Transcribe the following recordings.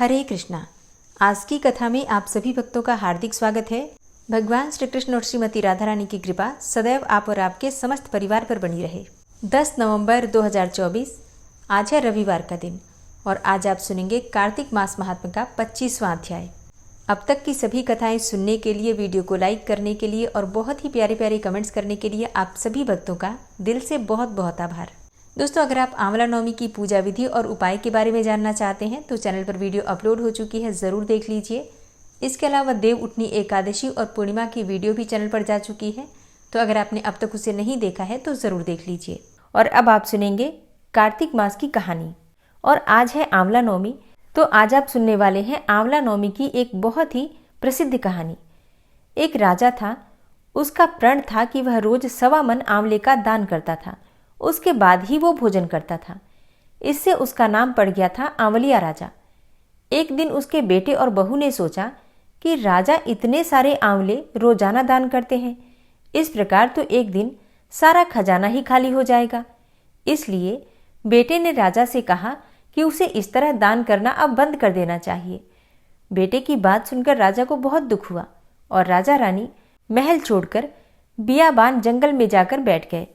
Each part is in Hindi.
हरे कृष्णा। आज की कथा में आप सभी भक्तों का हार्दिक स्वागत है। भगवान श्री कृष्ण और श्रीमती राधा रानी की कृपा सदैव आप और आपके समस्त परिवार पर बनी रहे। 10 नवंबर 2024 आज है रविवार का दिन और आज आप सुनेंगे कार्तिक मास महात्म्य का 25वां अध्याय। अब तक की सभी कथाएं सुनने के लिए, वीडियो को लाइक करने के लिए और बहुत ही प्यारे प्यारे कमेंट्स करने के लिए आप सभी भक्तों का दिल से बहुत बहुत आभार। दोस्तों, अगर आप आंवला नवमी की पूजा विधि और उपाय के बारे में जानना चाहते हैं तो चैनल पर वीडियो अपलोड हो चुकी है, ज़रूर देख लीजिए। इसके अलावा देव उठनी एकादशी और पूर्णिमा की वीडियो भी चैनल पर जा चुकी है, तो अगर आपने अब तक उसे नहीं देखा है तो ज़रूर देख लीजिए। और अब आप सुनेंगे कार्तिक मास की कहानी और आज है आंवला नवमी। तो आज आप सुनने वाले हैं आंवला नवमी की एक बहुत ही प्रसिद्ध कहानी। एक राजा था, उसका प्रण था कि वह रोज 1.25 मन आंवले का दान करता था, उसके बाद ही वो भोजन करता था। इससे उसका नाम पड़ गया था आंवलिया राजा। एक दिन उसके बेटे और बहू ने सोचा कि राजा इतने सारे आंवले रोजाना दान करते हैं, इस प्रकार तो एक दिन सारा खजाना ही खाली हो जाएगा। इसलिए बेटे ने राजा से कहा कि उसे इस तरह दान करना अब बंद कर देना चाहिए। बेटे की बात सुनकर राजा को बहुत दुख हुआ और राजा रानी महल छोड़कर बियाबान जंगल में जाकर बैठ गए।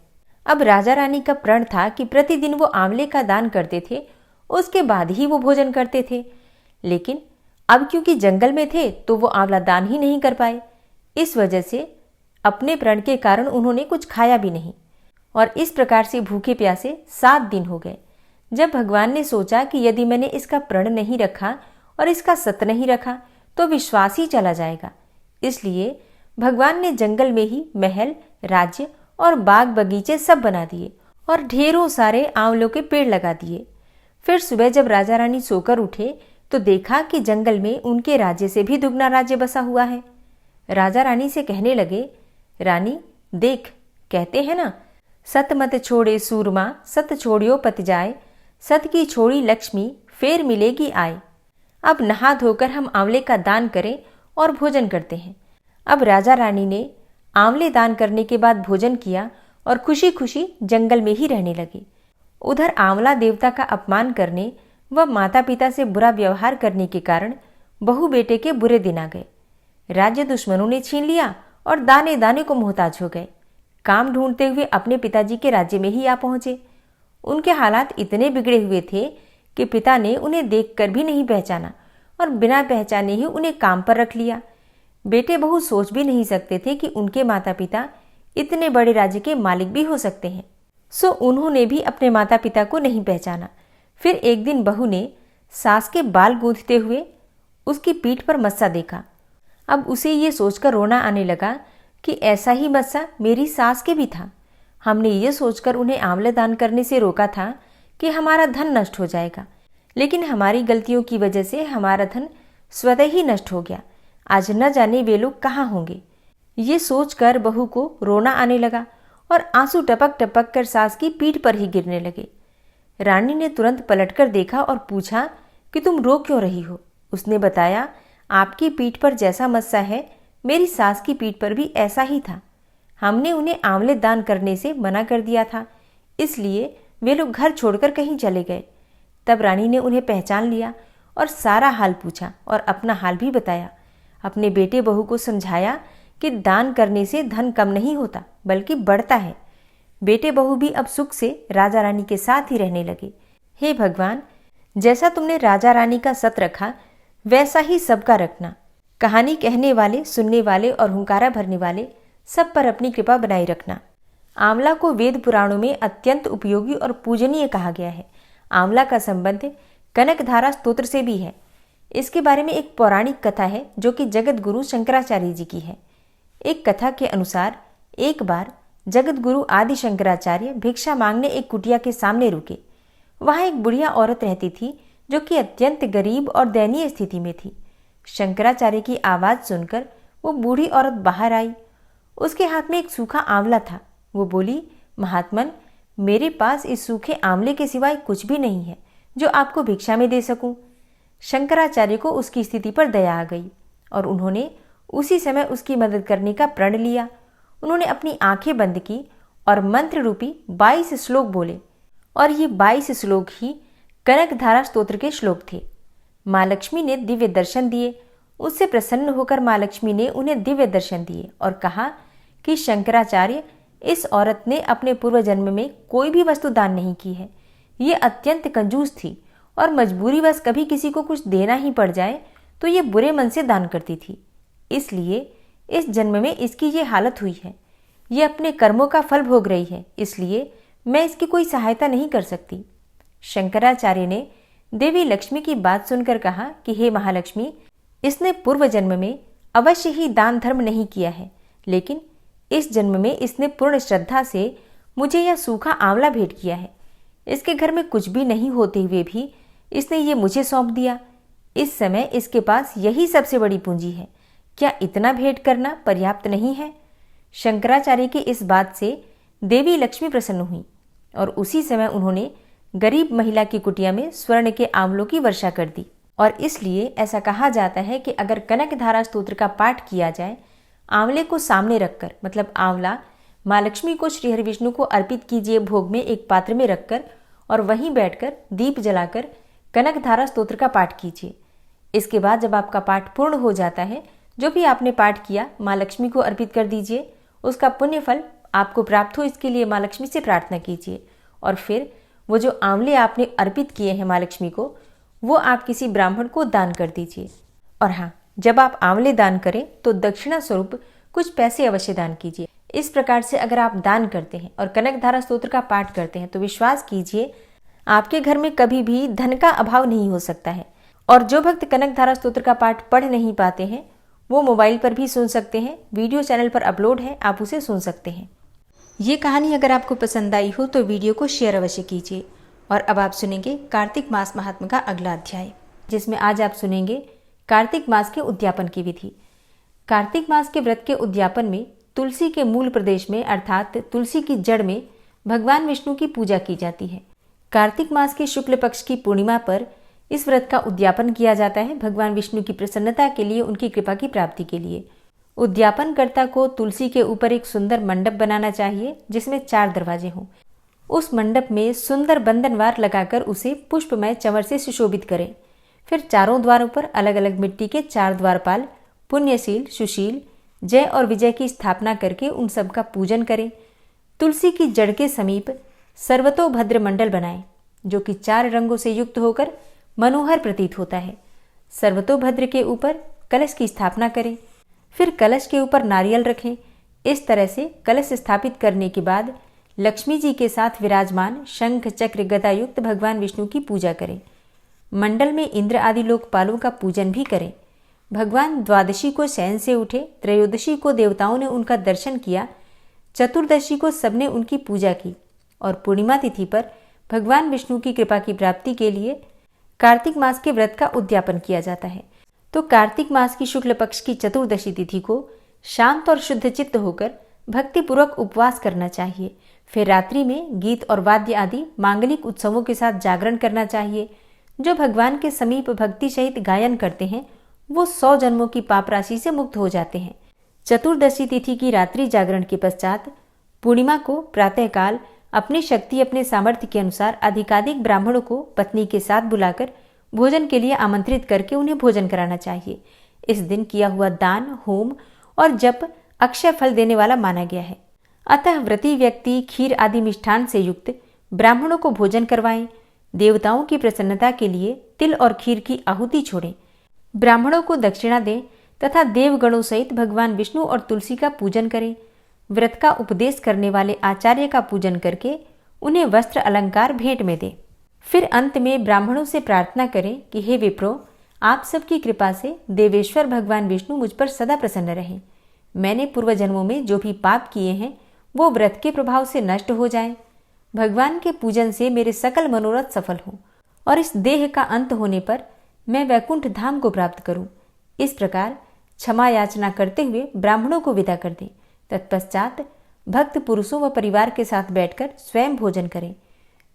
अब राजा रानी का प्रण था कि प्रतिदिन वो आंवले का दान करते थे, उसके बाद ही वो भोजन करते थे। लेकिन अब क्योंकि जंगल में थे तो वो आंवला दान ही नहीं कर पाए। इस वजह से अपने प्रण के कारण उन्होंने कुछ खाया भी नहीं और इस प्रकार से भूखे प्यासे 7 दिन हो गए। जब भगवान ने सोचा कि यदि मैंने इसका प्रण नहीं रखा और इसका सत नहीं रखा तो विश्वास ही चला जाएगा, इसलिए भगवान ने जंगल में ही महल, राज्य और बाग बगीचे सब बना दिए और ढेरों सारे आंवलों के पेड़ लगा दिए। फिर सुबह जब राजा रानी सोकर उठे तो देखा कि जंगल में उनके राज्य से भी दुगना राज्य बसा हुआ है। राजा रानी से कहने लगे, रानी देख, कहते हैं ना, सत मत छोड़े सूरमा, सत छोड़ियो पत जाए, सत की छोड़ी लक्ष्मी फेर मिलेगी आए। अब नहा धोकर हम आंवले का दान करें और भोजन करते हैं। अब राजा रानी ने आंवले दान करने के बाद भोजन किया और खुशी खुशी जंगल में ही रहने लगे। उधर आंवला देवता का अपमान करने व माता पिता से बुरा व्यवहार करने के कारण बहू बेटे के बुरे दिन आ गए। राज्य दुश्मनों ने छीन लिया और दाने दाने को मोहताज हो गए। काम ढूंढते हुए अपने पिताजी के राज्य में ही आ पहुंचे। उनके हालात इतने बिगड़े हुए थे कि पिता ने उन्हें देखकर भी नहीं पहचाना और बिना पहचाने ही उन्हें काम पर रख लिया। बेटे बहू सोच भी नहीं सकते थे कि उनके माता पिता इतने बड़े राज्य के मालिक भी हो सकते हैं, सो उन्होंने भी अपने माता पिता को नहीं पहचाना। फिर एक दिन बहू ने सास के बाल गूंथते हुए उसकी पीठ पर मस्सा देखा। अब उसे ये सोचकर रोना आने लगा कि ऐसा ही मस्सा मेरी सास के भी था। हमने ये सोचकर उन्हें आंवले दान करने से रोका था कि हमारा धन नष्ट हो जाएगा, लेकिन हमारी गलतियों की वजह से हमारा धन स्वतः ही नष्ट हो गया। आज न जाने वे लोग कहाँ होंगे। ये सोचकर बहू को रोना आने लगा और आंसू टपक टपक कर सास की पीठ पर ही गिरने लगे। रानी ने तुरंत पलटकर देखा और पूछा कि तुम रो क्यों रही हो। उसने बताया, आपकी पीठ पर जैसा मस्सा है मेरी सास की पीठ पर भी ऐसा ही था। हमने उन्हें आंवले दान करने से मना कर दिया था, इसलिए वे लोग घर छोड़कर कहीं चले गए। तब रानी ने उन्हें पहचान लिया और सारा हाल पूछा और अपना हाल भी बताया। अपने बेटे बहू को समझाया कि दान करने से धन कम नहीं होता बल्कि बढ़ता है। बेटे बहू भी अब सुख से राजा रानी के साथ ही रहने लगे। हे भगवान, जैसा तुमने राजा रानी का सत रखा वैसा ही सबका रखना। कहानी कहने वाले, सुनने वाले और हुंकारा भरने वाले सब पर अपनी कृपा बनाए रखना। आंवला को वेद पुराणों में अत्यंत उपयोगी और पूजनीय कहा गया है। आंवला का संबंध कनकधारा स्तोत्र से भी है। इसके बारे में एक पौराणिक कथा है जो कि जगत गुरु शंकराचार्य जी की है। एक कथा के अनुसार एक बार जगत गुरु आदि शंकराचार्य भिक्षा मांगने एक कुटिया के सामने रुके। वहां एक बुढ़िया औरत रहती थी जो कि अत्यंत गरीब और दयनीय स्थिति में थी। शंकराचार्य की आवाज सुनकर वो बूढ़ी औरत बाहर आई। उसके हाथ में एक सूखा आंवला था। वो बोली, महात्मन, मेरे पास इस सूखे आंवले के सिवाय कुछ भी नहीं है जो आपको भिक्षा में दे सकूं। शंकराचार्य को उसकी स्थिति पर दया आ गई और उन्होंने उसी समय उसकी मदद करने का प्रण लिया। उन्होंने अपनी आंखें बंद की और मंत्र रूपी 22 श्लोक बोले और ये 22 श्लोक ही कनकधारा स्तोत्र के श्लोक थे। माँ लक्ष्मी ने दिव्य दर्शन दिए। उससे प्रसन्न होकर माँ लक्ष्मी ने उन्हें दिव्य दर्शन दिए और कहा कि शंकराचार्य, इस औरत ने अपने पूर्व जन्म में कोई भी वस्तु दान नहीं की है। ये अत्यंत कंजूस थी और मजबूरीवश कभी किसी को कुछ देना ही पड़ जाए तो ये बुरे मन से दान करती थी। इसलिए इस जन्म में इसकी ये हालत हुई है। ये अपने कर्मों का फल भोग रही है, इसलिए मैं इसकी कोई सहायता नहीं कर सकती। शंकराचार्य ने देवी लक्ष्मी की बात सुनकर कहा कि हे महालक्ष्मी, इसने पूर्व जन्म में अवश्य ही दान धर्म नहीं किया है, लेकिन इस जन्म में इसने पूर्ण श्रद्धा से मुझे यह सूखा आंवला भेंट किया है। इसके घर में कुछ भी नहीं होते हुए भी इसने ये मुझे सौंप दिया। इस समय इसके पास यही सबसे बड़ी पूंजी है। क्या इतना भेंट करना पर्याप्त नहीं है? शंकराचार्य की इस बात से देवी लक्ष्मी प्रसन्न हुई और उसी समय उन्होंने गरीब महिला की कुटिया में स्वर्ण के आंवलों की वर्षा कर दी। और इसलिए ऐसा कहा जाता है कि अगर कनकधारा स्तोत्र का पाठ किया जाए, आंवले को सामने रखकर, मतलब आंवला माँ लक्ष्मी को श्री हरि विष्णु को अर्पित कीजिए भोग में एक पात्र में रखकर, और वहीं बैठकर दीप जलाकर कनकधारा स्तोत्र का पाठ कीजिए। इसके बाद जब आपका पाठ पूर्ण हो जाता है, जो भी आपने पाठ किया माँ लक्ष्मी को अर्पित कर दीजिए। उसका पुण्य फल आपको प्राप्त हो, इसके लिए माँ लक्ष्मी से प्रार्थना कीजिए। और फिर वो जो आंवले आपने अर्पित किए हैं माँ लक्ष्मी को, वो आप किसी ब्राह्मण को दान कर दीजिए। और हाँ, जब आप आंवले दान करें तो दक्षिणा स्वरूप कुछ पैसे अवश्य दान कीजिए। इस प्रकार से अगर आप दान करते हैं और कनकधारा स्तोत्र का पाठ करते हैं तो विश्वास कीजिए आपके घर में कभी भी धन का अभाव नहीं हो सकता है। और जो भक्त कनकधारा स्तोत्र का पाठ पढ़ नहीं पाते हैं वो मोबाइल पर भी सुन सकते हैं। वीडियो चैनल पर अपलोड है, आप उसे सुन सकते हैं। ये कहानी अगर आपको पसंद आई हो तो वीडियो को शेयर अवश्य कीजिए। और अब आप सुनेंगे कार्तिक मास महात्म्य का अगला अध्याय, जिसमें आज आप सुनेंगे कार्तिक मास के उद्यापन की विधि। कार्तिक मास के व्रत के उद्यापन में तुलसी के मूल प्रदेश में, अर्थात तुलसी की जड़ में भगवान विष्णु की पूजा की जाती है। कार्तिक मास के शुक्ल पक्ष की पूर्णिमा पर इस व्रत का उद्यापन किया जाता है, भगवान विष्णु की प्रसन्नता के लिए, उनकी कृपा की प्राप्ति के लिए। उद्यापनकर्ता को तुलसी के ऊपर एक सुंदर मंडप बनाना चाहिए जिसमें 4 दरवाजे हों। उस मंडप में सुंदर बंधनवार लगाकर उसे पुष्पमय चंवर से सुशोभित करें। फिर चारों द्वारों पर अलग अलग मिट्टी के 4 द्वारपाल, पुण्यशील, सुशील, जय और विजय की स्थापना करके उन सब का पूजन करें। तुलसी की जड़ के समीप सर्वतोभद्र मंडल बनाएं, जो कि 4 रंगों से युक्त होकर मनोहर प्रतीत होता है। सर्वतोभद्र के ऊपर कलश की स्थापना करें। फिर कलश के ऊपर नारियल रखें। इस तरह से कलश स्थापित करने के बाद लक्ष्मी जी के साथ विराजमान शंख चक्र गदा युक्त भगवान विष्णु की पूजा करें। मंडल में इंद्र आदि लोकपालों का पूजन भी करें। भगवान द्वादशी को शयन से उठे, त्रयोदशी को देवताओं ने उनका दर्शन किया, चतुर्दशी को सबने उनकी पूजा की और पूर्णिमा तिथि पर भगवान विष्णु की कृपा की प्राप्ति के लिए कार्तिक मास के व्रत का उद्यापन किया जाता है। तो कार्तिक मास की शुक्ल पक्ष की चतुर्दशी तिथि को शांत और शुद्ध चित्त होकर भक्तिपूर्वक उपवास करना चाहिए। फिर रात्रि में गीत और वाद्य आदि मांगलिक उत्सवों के साथ जागरण करना चाहिए। जो भगवान के समीप भक्ति सहित गायन करते हैं वो 100 जन्मों की पाप राशि से मुक्त हो जाते हैं। चतुर्दशी तिथि की रात्रि जागरण के पश्चात पूर्णिमा को प्रातःकाल अपनी शक्ति, अपने सामर्थ्य के अनुसार अधिकाधिक ब्राह्मणों को पत्नी के साथ बुलाकर भोजन के लिए आमंत्रित करके उन्हें भोजन कराना चाहिए। इस दिन किया हुआ दान, होम और जप अक्षय फल देने वाला माना गया है। अतः व्रती व्यक्ति खीर आदि मिष्ठान से युक्त ब्राह्मणों को भोजन करवाएं। देवताओं की प्रसन्नता के लिए तिल और खीर की आहुति छोड़ें। ब्राह्मणों को दक्षिणा दें तथा देवगणों सहित भगवान विष्णु और तुलसी का पूजन करें। व्रत का उपदेश करने वाले आचार्य का पूजन करके उन्हें वस्त्र अलंकार भेंट में दें। फिर अंत में ब्राह्मणों से प्रार्थना करें कि हे विप्रो, आप सबकी कृपा से देवेश्वर भगवान विष्णु मुझ पर सदा प्रसन्न रहें। मैंने पूर्व जन्मों में जो भी पाप किए हैं वो व्रत के प्रभाव से नष्ट हो जाएं। भगवान के पूजन से मेरे सकल मनोरथ सफल हों और इस देह का अंत होने पर मैं वैकुंठ धाम को प्राप्त करूं। इस प्रकार क्षमा याचना करते हुए ब्राह्मणों को विदा कर दें। तत्पश्चात भक्त पुरुषों व परिवार के साथ बैठकर स्वयं भोजन करें।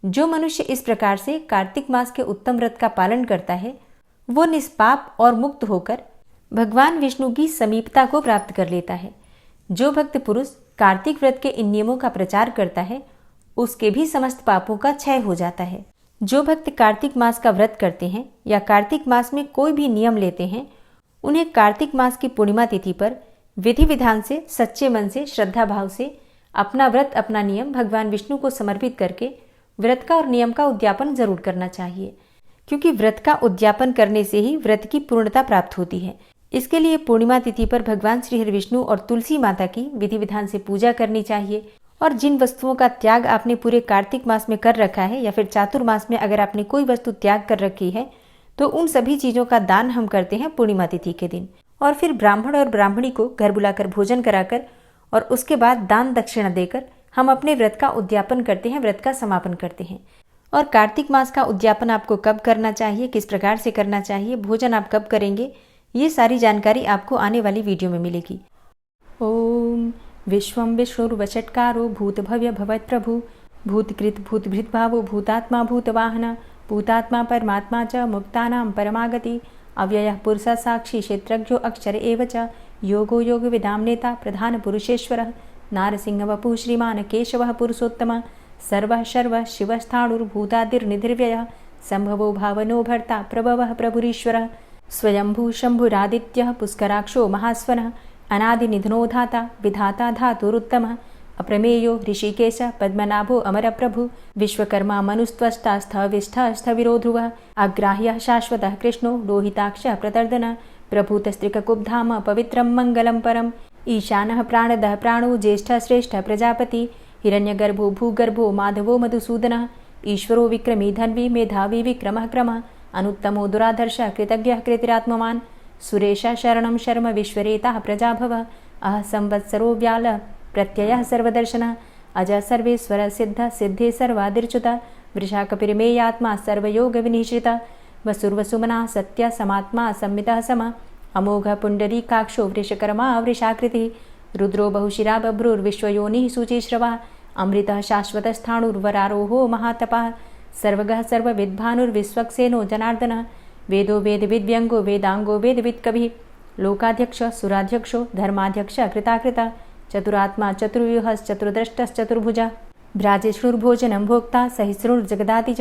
जो मनुष्य इस प्रकार से कार्तिक मास के उत्तम व्रत का पालन करता है वो निष्पाप और मुक्त होकर भगवान विष्णु की समीपता को प्राप्त कर लेता है। जो भक्त पुरुष कार्तिक व्रत के इन नियमों का प्रचार करता है उसके भी समस्त पापों का क्षय हो जाता है। जो भक्त कार्तिक मास का व्रत करते हैं या कार्तिक मास में कोई भी नियम लेते हैं, उन्हें कार्तिक मास की पूर्णिमा तिथि पर विधि विधान से, सच्चे मन से, श्रद्धा भाव से अपना व्रत, अपना नियम भगवान विष्णु को समर्पित करके व्रत का और नियम का उद्यापन जरूर करना चाहिए, क्योंकि व्रत का उद्यापन करने से ही व्रत की पूर्णता प्राप्त होती है। इसके लिए पूर्णिमा तिथि पर भगवान श्री हरि विष्णु और तुलसी माता की विधि विधान से पूजा करनी चाहिए। और जिन वस्तुओं का त्याग आपने पूरे कार्तिक मास में कर रखा है या फिर चातुर्मास में अगर आपने कोई वस्तु त्याग कर रखी है, तो उन सभी चीजों का दान हम करते हैं पूर्णिमा तिथि के दिन। और फिर ब्राह्मण और ब्राह्मणी को घर बुलाकर भोजन कराकर और उसके बाद दान दक्षिणा देकर हम अपने व्रत का उद्यापन करते हैं, व्रत का समापन करते हैं। और कार्तिक मास का उद्यापन आपको कब करना चाहिए, किस प्रकार से करना चाहिए, भोजन आप कब करेंगे, ये सारी जानकारी आपको आने वाली वीडियो में मिलेगी। ओम विश्वं विष्णुर्वषट्कारो भूतभव्य भवत्प्रभु भूतकृत भूतभृद्भावो भूतात्मा भूतवाहन भूतात्मा परमात्मा च मुक्तानां परमागति अव्ययः पुरुषः साक्षी क्षेत्रज्ञो अक्षर एव च योगो योगविदां नेता प्रधानपुरुषेश्वरः नारसिंहवपुः श्रीमान् केशवः पुरुषोत्तमः सर्वः शर्वः शिवस्थाणुर्भूतादिर्निधिर्व्ययः सम्भवो भावनो भर्ता प्रभवः प्रभुरीश्वरः स्वयंभू शंभुरादित्यः पुष्कराक्षो महास्वनः अनादिनिधनो धाता विधाता धातुरुत्तमः अप्रमेयो ऋषिकेश पद्मनाभो अमरप्रभु विश्वकर्मा मनुस्त्वष्टा स्थविष्ठः स्थविरो ध्रुवः अग्राह्यः शाश्वतः कृष्णो लोहिताक्षः प्रतर्दनः प्रभूतस्त्रिककुब्धाम पवित्रं मङ्गलं परम् ईशानः प्राणदः प्राणो ज्येष्ठः श्रेष्ठः प्रजापति हिरण्यगर्भो भूगर्भो माधवो मधुसूदनः ईश्वरो विक्रमी धन्वी मेधावी विक्रमः क्रमः अनुत्तमो दुराधर्षः कृतज्ञः कृतिरात्मवान् सुरेशः शरणं शर्म विश्वरेताः प्रजाभवः अह संवत्सरो व्यालः प्रत्ययः सर्वदर्शनः अजः सर्वेश्वरः सिद्धः सिद्धे सर्वादिर्च्युतः वृषाकपिर्मेयात्मा सर्वयोगविनिश्रितः वसुर्वसुमनः सत्यः समात्मा संमितः समः अमोघः पुण्डरीकाक्षो वृषकर्मा वृषाकृतिः रुद्रो बहुशिरा बभ्रुर्विश्वयोनिः शुचिश्रवः अमृतः शाश्वतस्थाणुर्वरारोहो महातपः सर्वगः सर्वविद्भानुर्विश्वक्सेनो जनार्दनः वेदो वेदविद्व्यङ्गो वेदाङ्गो वेदवित्कविः लोकाध्यक्षः सुराध्यक्षो धर्माध्यक्षः कृताकृतः चतुरात्मा चतुर्व्यूहश्चतुर्द्रष्टश्चतुर्भुजः भ्राजिष्णुर्भोजनं भोक्ता सहिष्णुर्जगदाति च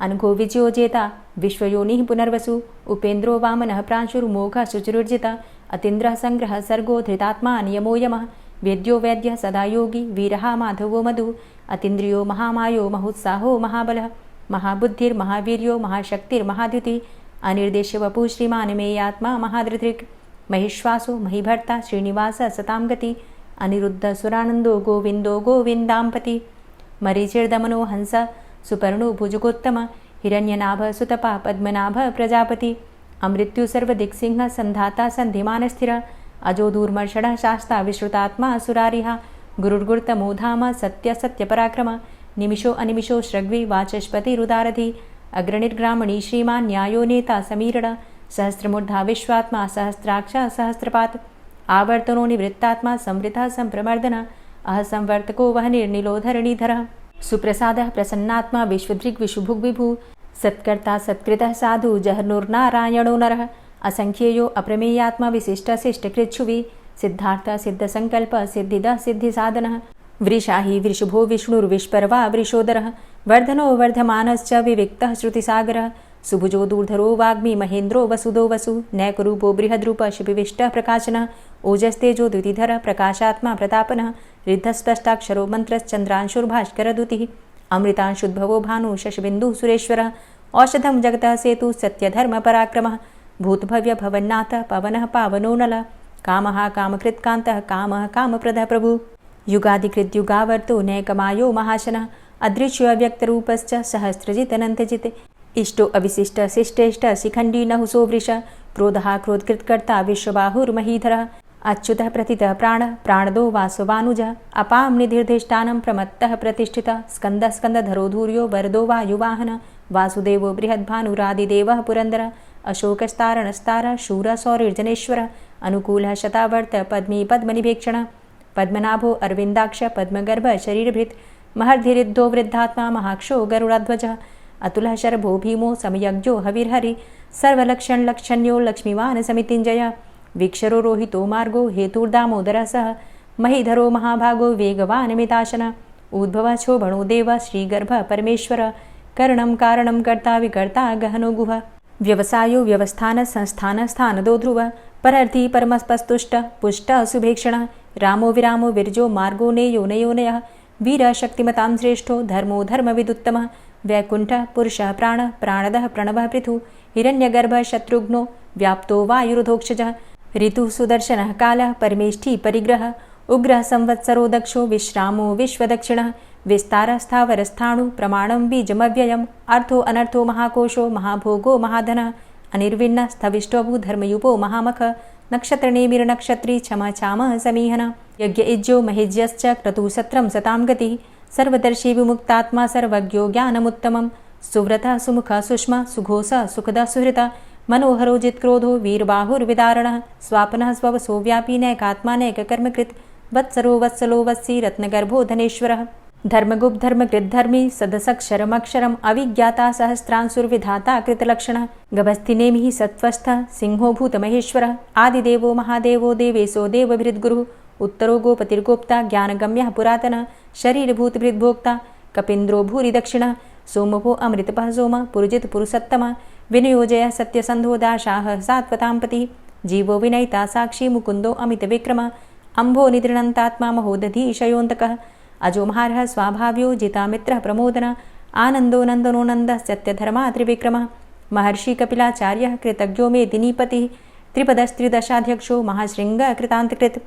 अनघो विजयो जेता विश्वयोनिः पुनर्वसु उपेन्द्रो वामनः प्रांशुर्मोघः शुचिरुर्जितः अतीन्द्रः संग्रहः सर्गो धृतात्मा नियमो यमः वेद्यो वैद्यः सदा योगी वीरः माधवो मधु अतीन्द्रियो महामायो महोत्साहो महाबलः महाबुद्धिर्महावीर्यो महाशक्तिर्महाद्युतिः अनिर्देश्यवपुः श्रीमान् मेयात्मा महाधृतिर् महिश्वासो महीभर्ता श्रीनिवासः सतां गति अनिरुद्ध सुरानन्दो गोविन्दो गोविन्दाम्पति मरीचिर्दमनो हंस सुपर्णो भुजगोत्तम हिरण्यनाभ सुतपा पद्मनाभ प्रजापति अमृत्यु सर्वदिक्सिंह संधाता संधिमानस्थिर अजो दूर्मर्षणः शास्ता विश्रुतात्मा सुरारिहा गुरुर्गुर्तमो धाम सत्य सत्यपराक्रम निमिषो अनिमिषो श्रग्वी वाचस्पतिरुदारधि अग्रणिर्ग्रामणी श्रीमान् न्यायो नेता समीरण सहस्रमूर्धा विश्वात्मा सहस्राक्ष सहस्रपात् आवर्तनो निवृत्तात्मा संवृतः संप्रमर्दन अह संवर्तको वहनिर्निलोधरणीधरः सुप्रसादः प्रसन्नात्मा विश्वदृग् विशुभुग् विभु सत्कर्ता सत्कृतः साधु जहर्नुर्नारायणो नरः असंख्येयो अप्रमेयात्मा विशिष्टशिष्टकृच्छुवि सिद्धार्थ सिद्धसंकल्प सिद्धिदः सिद्धिसाधनः वृषाहि वृषभो विष्णुर्विष्पर्वा वृषोदरः वर्धनो वर्धमानश्च विविक्तः श्रुतिसागरः सुभुजो दूर्धरो वाग्मी महेन्द्रो वसुदो वसु नैकरूपो बृहद्रूप शिपिविष्टः प्रकाशनः ओजस्तेजो द्युतिधरः प्रकाशात्मा प्रतापनः रिद्धस्पष्टाक्षरो मन्त्रश्चन्द्रांशुर्भास्करदुतिः अमृतांशुद्भवो भानु शशबिन्दुः सुरेश्वरः औषधं जगतः सेतु सत्यधर्मपराक्रमः भूतभव्य भवन्नाथ पवनः पावनो नलः कामः कामकृत्कान्तः कामः कामप्रदः प्रभु युगादिकृद्युगावर्तो नैकमायो महाशनः अदृश्योऽव्यक्तरूपश्च सहस्रजितनन्तजित् इष्टो अविशिष्ट शिष्टेष्ट शिखण्डी नहुसो वृष क्रोधः क्रोधकृत्कर्ता विश्वबाहुर्महीधरः अच्युतः प्रतितः प्राणः प्राणदो वासवानुजः अपां निधिर्धिष्ठानं प्रमत्तः प्रतिष्ठितः स्कन्दः स्कन्दधरो धूर्यो वरदो वायुवाहनः वासुदेवो बृहद्भानुरादिदेवः पुरन्दरः अशोकस्तारणस्तारः शूरः सौरिर्जनेश्वरः अनुकूलः शतावर्त पद्मी पद्मनिभेक्षणः पद्मनाभो अरविन्दाक्ष पद्मगर्भ शरीरभृत् महर्धिरिद्धो वृद्धात्मा महाक्षो गरुडाध्वजः अतुलः शरभो भीमो समयज्ञो हविर्हरि सर्वलक्षणलक्षण्यो लक्ष्मीवान् समितिञ्जय वीक्षरो रोहितो मार्गो हेतुर्दामोदरः सः महीधरो महाभागो वेगवान् मिताशन उद्भवः क्षोभणो देव श्रीगर्भ परमेश्वर करणं कारणं कर्ता विकर्ता गहनो गुह व्यवसायो व्यवस्थान संस्थान स्थानदो ध्रुव परर्थी परमस्पस्तुष्ट पुष्ट सुभेक्षण रामो विरामो विरजो मार्गो नेयो नयोनयः वीर शक्तिमतां श्रेष्ठो धर्मो धर्मविदुत्तमः वैकुण्ठ पुरुषः प्राण प्राणदः प्रणवः पृथु हिरण्यगर्भ शत्रुघ्नो व्याप्तो वायुरुधोक्षजः ऋतुः सुदर्शनः कालः परमेष्ठी परिग्रह उग्रः संवत्सरो दक्षो विश्रामो विश्वदक्षिणः विस्तारस्थावरस्थाणु प्रमाणं बीजमव्ययम् अर्थो अनर्थो महाकोशो महाभोगो महाधनः अनिर्विण्ण स्थविष्टोभू धर्मयुपो महामख नक्षत्रनेमिर्नक्षत्री क्षम चामः समीहन यज्ञ इज्जो महेज्यश्च क्रतुः सत्रं सतां गतिः सर्वदर्शी विमुक्तात्मा सर्वज्ञो ज्ञानमुत्तमं सुव्रतः सुमुखः सुष्मा सुघोषः सुखदः सुहृतः मनोहरो जित्क्रोधो वीरबाहुर्विदारणः स्वापनः स्ववसो व्यापी नैकात्मा नैककर्मकृत् वत्सरो वत्सलो वत्सी रत्नगर्भो धनेश्वरः धर्मगुप्त धर्मकृद्धर्मी सदसक्षरमक्षरम् अविज्ञाता सहस्रांसुर्विधाता कृतलक्षणः गभस्तिनेमिः सत्त्वस्थः सिंहो भूतमहेश्वरः आदिदेवो महादेवो देवेशो देवभृद्गुरुः उत्तरो गोपतिर्गोप्ता ज्ञानगम्यः पुरातनः शरीरभूतभृद्भोक्ता कपीन्द्रो भूरि दक्षिणः सोमभो अमृतपः सोमः पुरुजित पुरुषोत्तमः विनियोजयः सत्यसन्धो दाशाः सात्वतां पतिः जीवो विनयिता साक्षी मुकुन्दो अमितविक्रमः अम्भो निद्रणन्तात्मा महोदधीशयोऽन्तकः अजोमहारः स्वाभाव्यो जितामित्रः प्रमोदन आनन्दो नन्दनो नन्दः सत्यधर्मा त्रिविक्रमः महर्षि कपिलाचार्यः कृतज्ञो मेदिनीपतिः त्रिपदस्त्रिदशाध्यक्षो महाशृङ्गः कृतान्तकृत्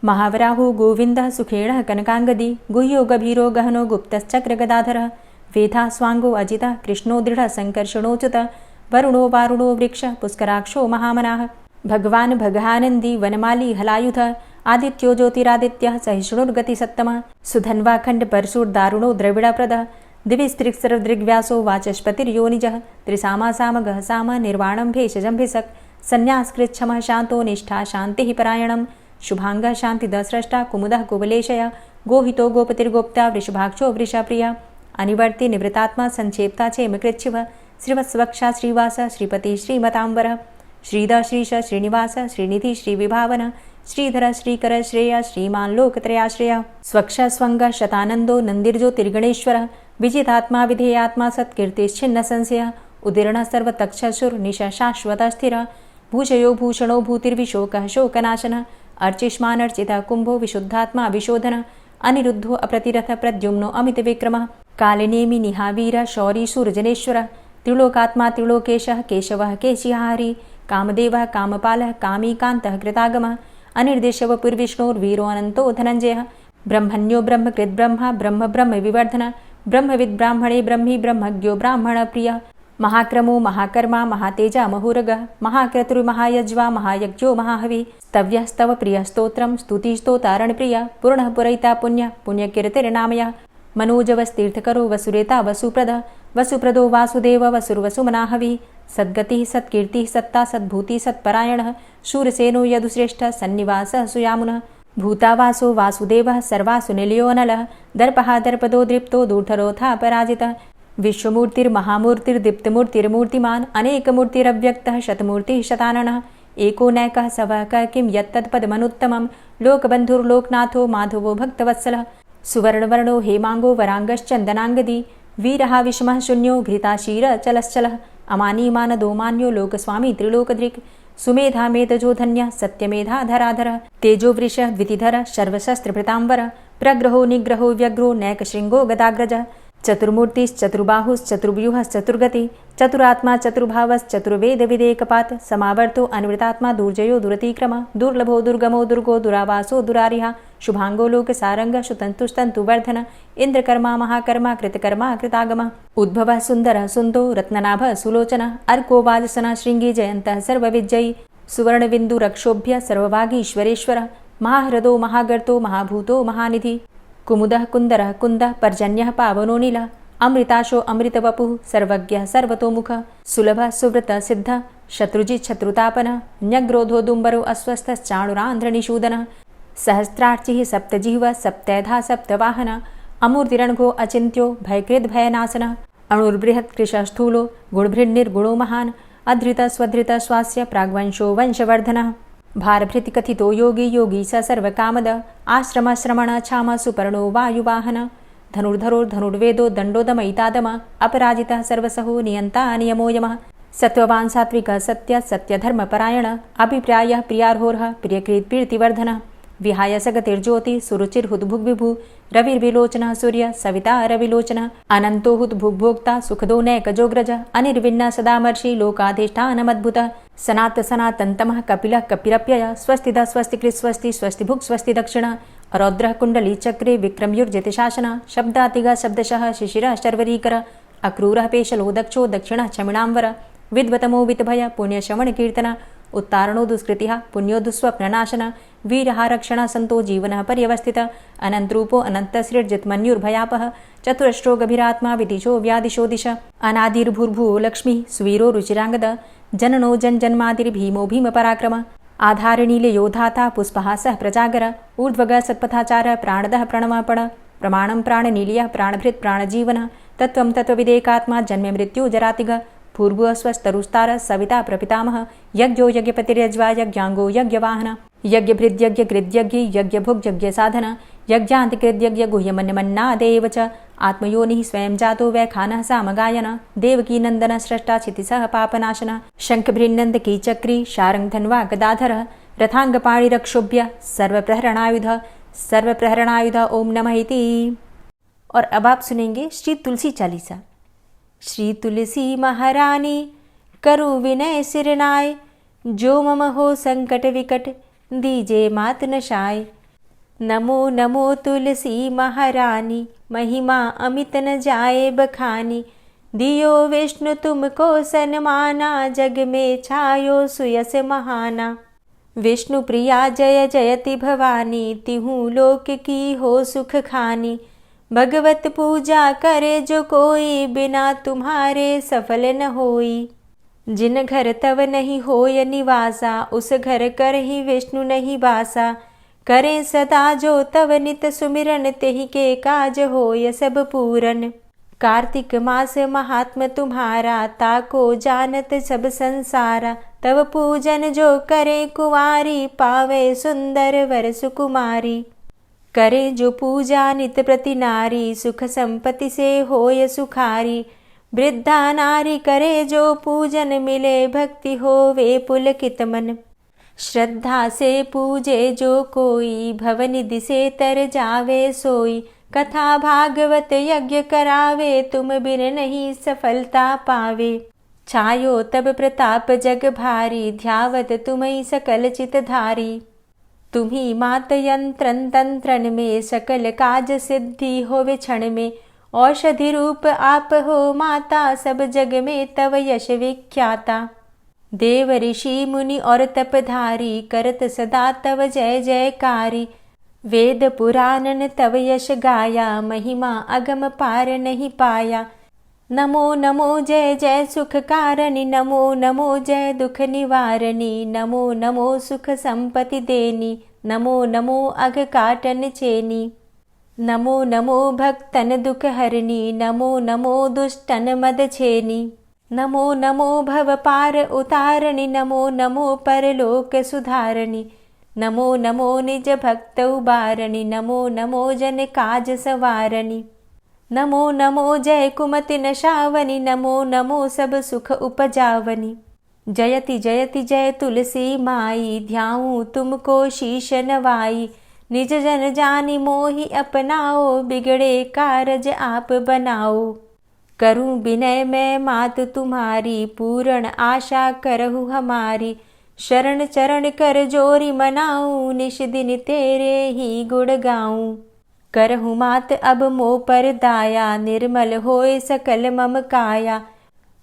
महावराहो गोविन्दः सुखेणः कनकाङ्गदी गुह्यो गभीरो गहनो गुप्तश्चक्रगदाधरः वेधा स्वाङ्गो अजितः कृष्णो दृढः सङ्कर्षणोच्युतः वरुणो वारुणो वृक्षः पुष्कराक्षो महामनाः भगवान् भगानन्दी वनमाली हलायुधः आदित्यो ज्योतिरादित्यः सहिष्णुर्गतिसत्तमः सुधन्वाखण्ड परशुर्दारुणो द्रविडप्रदः दिविस्त्रिक्सर्वदृग्व्यासो वाचस्पतिर्योनिजः त्रिसामा सामगः साम निर्वाणं भेषजम्भिषक् सन्न्यासकृच्छमः शान्तो निष्ठा शान्तिः परायणं शुभाङ्गः शान्तिदस्रष्टा कुमुदः कुवलेशय गोहितो गोपतिर्गोप्ता वृषभाक्षो वृषप्रियः अनिवर्ति निवृतात्मा संक्षेप्ता चेमकृच्छिवः श्रीवत्सवक्षा श्रीवास श्रीपति श्रीमताम्बरः श्रीद श्रीश श्रीनिवास श्रीनिधि श्रीविभावन श्रीधर श्रीकर श्रेय श्रीमान् लोकत्रयाश्रय स्वक्ष स्वंग शतानंदो नंदिर्ज्योतिर्गणेश्वरः विजितात्मा विधेयात्मा सत्कीर्तिश्छिन्न संशयः उदीर्णः सर्वतक्षसुर निश शाश्वत स्थिर भूषयो भूषणो भूतिर्विशोकः शोकनाशनः अर्चिष्मानर्चितः कुंभो विशुद्धात्मा विशोधन अनिरुद्धो अप्रतिरथ प्रद्युम्नो अमितविक्रमः कालिनेमि निहावीर शौरी सूर्यजनेश्वरः त्रिलोकात्मा त्रिलोकेशः केशवः केशिहारी कामदेवः कामपालः कामीकान्तः कृतागमः अनिर्देशवपुर्विष्णोर्वीरो अनन्तो धनञ्जयः ब्रह्मण्यो ब्रह्मकृद्ब्रह्मा ब्रह्म ब्रह्म विवर्धन ब्रह्मविद् ब्राह्मणे ब्रह्मी ब्रह्मज्ञो ब्राह्मणप्रियः महाक्रमो महाकर्मा महातेजा महोरगः महाक्रतुर्महायज्वा महायज्ञो महाहवि स्तव्यः स्तव प्रियः स्तोत्रं स्तुतिस्तोतारणप्रियः पूर्णः पुरयिता पुण्यः पुण्यकीर्तिर्नामयः मनोजवस्तीर्थकरो वसुरेता वसुप्रदः वसुप्रदो वासुदेव वसुर्वसुमनाहवि सद्गतिः सत्कीर्तिः सत्ता सद्भूतिः सत्परायणः शूरसेनो यदुश्रेष्ठः सन्निवासः सुयामुनः भूतावासो वासुदेवः सर्वासु निलयोऽनलः दर्पः दर्पदो दृप्तो दूर्धरोथा पराजितः विश्वमूर्तिर्महामूर्तिर्दीप्तमूर्तिर्मूर्तिमान् अनेकमूर्तिरव्यक्तः शतमूर्तिः शताननः एको नैकः सवः किं यत्तत्पदमनुत्तमं लोकबन्धुर्लोकनाथो माधवो भक्तवत्सलः सुवर्णवर्णो हेमाङ्गो वराङ्गश्चन्दनाङ्गदी वीरः विषमः शून्यो घृताशीर चलश्चलः अमानीमानदो मान्यो लोकस्वामी त्रिलोकदृक् सुमेधा मेधजो धन्यः सत्यमेधा धराधरः तेजो वृषः द्वितिधरः सर्वशस्त्रभृताम्बरः प्रग्रहो निग्रहो व्यग्रो नैकशृङ्गो गदाग्रजः चतुर्मूर्तिश्चतुर्बाहुश्चतुर्व्यूहश्चतुर्गति चतुरात्मा चतुर्भावश्चतुर्वेदविदेकपात् समावर्तो अनिवृतात्मा दुर्जयो दुरतिक्रमः दुर्लभो दुर्गमो दुर्गो दुरावासो दुरारिहा शुभांगो लोकसारंगः शुतन्तुस्तन्तुवर्धन इंद्रकर्मा महाकर्मा कृतकर्मा कृतागमः उद्भवः सुन्दरः सुन्दो रत्ननाभः सुलोचनः अर्को वाजसनः शृङ्गी जयन्तः सर्वविजयी सुवर्णबिन्दुरक्षोभ्य सर्वभागीश्वरेश्वरः महाह्रदो महागर्तो महाभूतो महानिधि कुमुदः कुन्दरः कुन्दः पर्जन्यः पावनो नीलः अमृताशो अमृतवपुः सर्वज्ञः सर्वतोमुखः सुलभः सुव्रतः सिद्धः शत्रुजित् शत्रुतापनः न्यग्रोधो दुम्बरो अस्वस्थश्चाणुरान्ध्रनिषूदनः सहस्रार्चिः सप्तजिह्वः सप्तैधा सप्तवाहनः अमूर्तिरणघो अचिन्त्यो भयकृद्भयनाशनः अणुर्बृहत् कृशस्थूलो गुणभृन्निर्गुणो महान् अधृतः स्वधृतः स्वास्य प्राग्वंशो वंशवर्धनः भारभृतिकथितो योगी योगी स सर्वकामद आश्रमश्रमण छाम सुपर्णो वायुवाहन धनुर्धरोर्धनुर्वेदो दण्डोदमयितादम अपराजितः सर्वसहो नियन्ता नियमो यमः सत्त्ववान् सात्विकः सत्यधर्मपरायण अभिप्रायः प्रियार्होर्ह प्रियकृत्प्रीतिवर्धनः विहाय सगतिर्ज्योति सुरुचिर्हुद्भुग्विभु रविर्विलोचनः सूर्य सविता रविलोचनः अनन्तो हुद्भुग्भोक्ता सुखदो नैकजोग्रज अनिर्विण्ण सदामर्षि लोकाधिष्ठानमद्भुतः सनातनतमः कपिलः कपिरप्यय स्वस्तिदः स्वस्तिकृत् स्वस्ति स्वस्तिभुक् स्वस्ति दक्षिणः रौद्रः कुण्डली चक्रे विक्रमयुर्जितशासनः शब्दातिगः शब्दशः शिशिरः शर्वरीकरः अक्रूरः पेशलो दक्षो दक्षिणः क्षमिणाम्बर विद्वतमो वितभय पुण्यश्रवणकीर्तन उत्तारणो दुष्कृतिः पुण्यो दुःस्वप्ननाशन वीरहारक्षण संतो जीवनः पर्यवस्थितः अनन्तरूपो अनन्तसृर्जितमन्युर्भयापः चतुरश्रो गभीरात्मा विदिशो व्यादिशो दिश अनादिर्भूर्भुवो लक्ष्मी सुवीरो रुचिराङ्गद जननो जन्मादिर्भीमो भीमपराक्रम आधारनीले योधाता पुष्पहासः प्रजागर ऊर्ध्वगः सत्पथाचार प्राणदः प्रणमापण प्रमाणं प्राणनीलयः प्राणभृत् प्राणजीवनः तत्त्वं तत्त्वविदेकात्मा जन्म मृत्यु जरातिग भूर्भुवः स्वस्तरुस्तारः सविता प्रपितामह यज्ञो यज्ञपतिर्यज्वा यज्ञाङ्गो यज्ञवाहन यज्ञभृद्यज्ञकृद्यज्ञ यज्ञभुग्यज्ञसाधन यज्ञान्तिकृद्यज्ञ गुह्यमन्यमन्नादेव च आत्मयोनिः स्वयं जातो वैखानः सामगायन देवकी नन्दन स्रष्टा क्षितिसः पापनाशन शङ्खभृन्नन्दकी चक्री शारङ्गधन्वा गदाधरः रथाङ्गपाणिरक्षोभ्य सर्वप्रहरणायुध ओम नमः इति। और अब आप सुनेंगे श्री तुलसी चालीसा। श्री तुलसी महारानी करु विनय सिरनाय, जो मम हो संकट विकट दीजे मात नशाय। नमो नमो तुलसी महारानी, महिमा अमित न जाए बखानी। दियो विष्णु तुमको सन्माना, जग में छायो सुयस महाना। विष्णु प्रिया जय जयति भवानी, तिहु लोक की हो सुख खानी। भगवत पूजा करे जो कोई, बिना तुम्हारे सफल न होई। जिन घर तव नहीं होय निवासा, उस घर कर ही विष्णु नहीं बासा। करें सदा जो तव नित सुमिरन, तेहि के काज होय सब पूरन। कार्तिक मास महात्म तुम्हारा, ताको जानत सब संसारा। तव पूजन जो करे कुंवारी, पावे सुंदर वर सुकुमारी। करे जो पूजा नित प्रति नारी, सुख संपत्ति से होय सुखारी। वृद्धा नारी करे जो पूजन, मिले भक्ति होवे पुलकित मन। श्रद्धा से पूजे जो कोई, भवनिधि से तर जावे सोई। कथा भागवत यज्ञ करावे, तुम बिन नहीं सफलता पावे। छायो तब प्रताप जग भारी, ध्यावत तुम्हीं सकल चित धारी। तुम्ही मात यंत्रन तंत्रन में, सकल काज सिद्धि होवे क्षण में। औषधि रूप आप हो माता, सब जग में तव यश विख्याता। देव ऋषि मुनि और तपधारी, करत सदा तव जय जयकारी। वेद पुराणन तव यश गाया, महिमा अगम पार नहीं पाया। नमो नमो जय जय सुख कारणि, नमो नमो जय दुख निवारणी। नमो नमो सुख संपत्ति देनी, नमो नमो अघ काटन चेनी। नमो नमो भक्तन दुख हरणी, नमो नमो दुष्टन मद छेनी। नमो नमो भव पार उतारणी, नमो नमो परलोक सुधारणी। नमो नमो निज भक्त उबारणी, नमो नमो जन काज सवारणी। नमो नमो जय कुमति नशावनी, नमो नमो सब सुख उपजावनी। जयति जयति जय तुलसी माई, ध्याऊं तुमको शीश नवाई। निज जन जानी मोहि अपनाओ, बिगड़े कारज आप बनाओ। करूं विनय मैं मात तुम्हारी, पूर्ण आशा करहु हमारी। शरण चरण कर जोरी मनाऊं, निश दिन तेरे ही गुण गाऊं। करहु मात अब मो पर दाया, निर्मल होए सकल मम काया।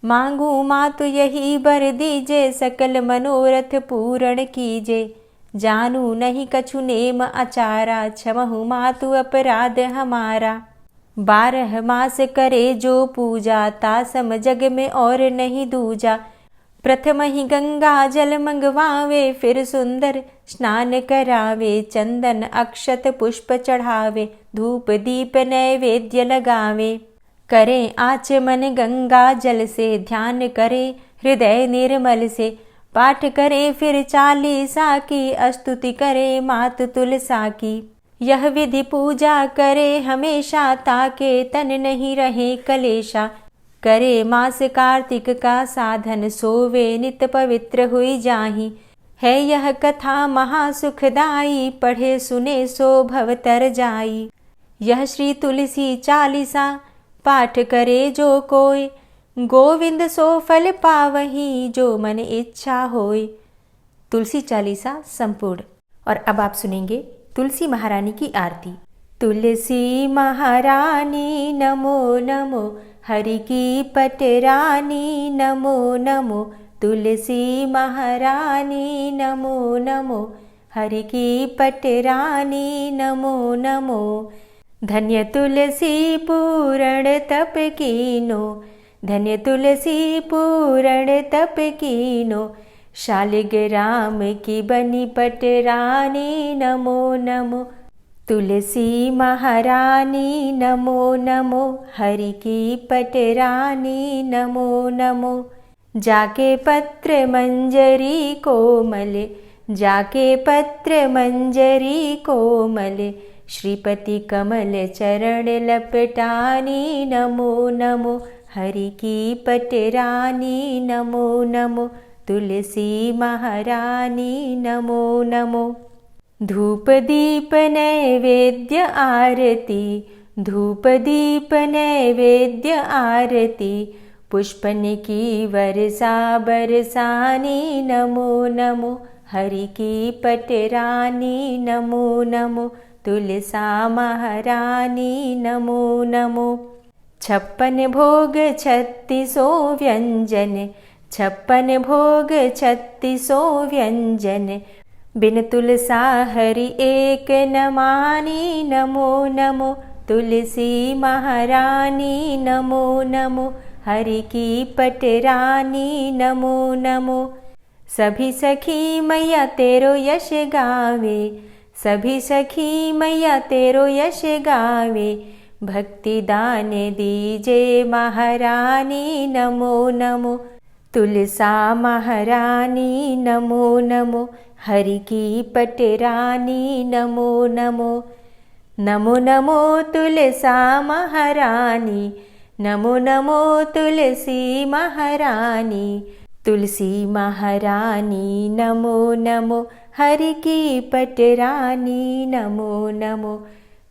मांगू मातु यही बर दीजे, सकल मनोरथ पूर्ण कीजे। जानू नहीं कछु नेम आचारा, क्षमहु मातु अपराध हमारा। 12 मास करे जो पूजा, तासम जग में और नहीं दूजा। प्रथम ही गंगा जल मंगवावे, फिर सुंदर स्नान करावे। चंदन अक्षत पुष्प चढ़ावे, धूप दीप नैवेद्य लगावे। करें आचमन गंगा जल से, ध्यान करे हृदय निर्मल से। पाठ करे फिर 40 की, स्तुति करे मात तुलसा की। यह विधि पूजा करे हमेशा, ताके तन नहीं रहे कलेशा। करे मास कार्तिक का साधन, सोवे नित पवित्र हुई जाहि। है यह कथा महासुखदाई, पढ़े सुने सो भव तर जाई। यह श्री तुलसी चालीसा, पाठ करे जो कोय। गोविंद सो फल पावही, जो मन इच्छा होय। तुलसी चालीसा संपूर्ण। और अब आप सुनेंगे तुलसी महारानी की आरती। तुलसी महारानी नमो नमो, हरि की पटरानी नमो नमो। तुलसी महारानी नमो नमो, हरि की पटरानी नमो नमो। धन्य तुलसी पूर्ण तप कीनो, धन्य तुलसी पूर्ण तप कीनो। शालिग्राम की बनी पटरानी नमो नमो। तुलसी महारानी नमो नमो, हरि की पटरानी नमो नमो। जाके पत्र मंजरी कोमल, जाके पत्र मंजरी कोमल। श्रीपति कमल चरण लपटानी नमो नमो, हरि की पटरानी नमो नमो। तुलसी महारानी नमो नमो। धूप दीप नैवेद्य आरती, धूप दीप नैवेद्य आरती। पुष्पन की वर्षा बरसानी नमो नमो, हरि की पटरानी नमो नमो। तुलसा महारानी नमो नमो। 56 भोग 36 व्यंजन, 56 भोग 36 व्यंजन। बिन तुलसा हरि एक न मानी नमो नमो। तुलसी महारानी नमो नमो, हरि की पटरानी नमो नमो। सभी सखी मैया तेरो यश गावे, सभी सखी मैया तेरो यश गावे। भक्ति दान दीजे महारानी नमो नमो। तुलसा महारानी नमो नमो, हरि की पटरानी नमो नमो। नमो नमो तुलसा महारानी, नमो नमो तुलसी महारानी। तुलसी महारानी नमो नमो, हरि की पटरानी नमो नमो।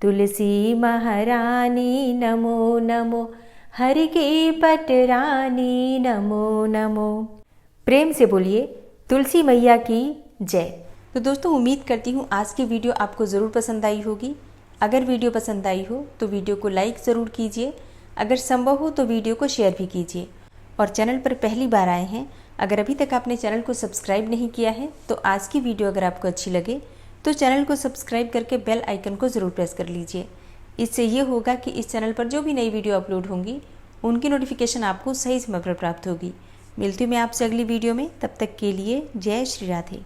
तुलसी महारानी नमो नमो, हरि की पटरानी नमो नमो। प्रेम से बोलिए तुलसी मैया की जय। तो दोस्तों, उम्मीद करती हूँ आज की वीडियो आपको ज़रूर पसंद आई होगी। अगर वीडियो पसंद आई हो तो वीडियो को लाइक ज़रूर कीजिए, अगर संभव हो तो वीडियो को शेयर भी कीजिए। और चैनल पर पहली बार आए हैं, अगर अभी तक आपने चैनल को सब्सक्राइब नहीं किया है तो आज की वीडियो अगर आपको अच्छी लगे तो चैनल को सब्सक्राइब करके बेल आइकन को ज़रूर प्रेस कर लीजिए। इससे ये होगा कि इस चैनल पर जो भी नई वीडियो अपलोड होंगी उनकी नोटिफिकेशन आपको सही समय पर प्राप्त होगी। मिलती हूँ मैं आपसे अगली वीडियो में, तब तक के लिए जय श्री राधे।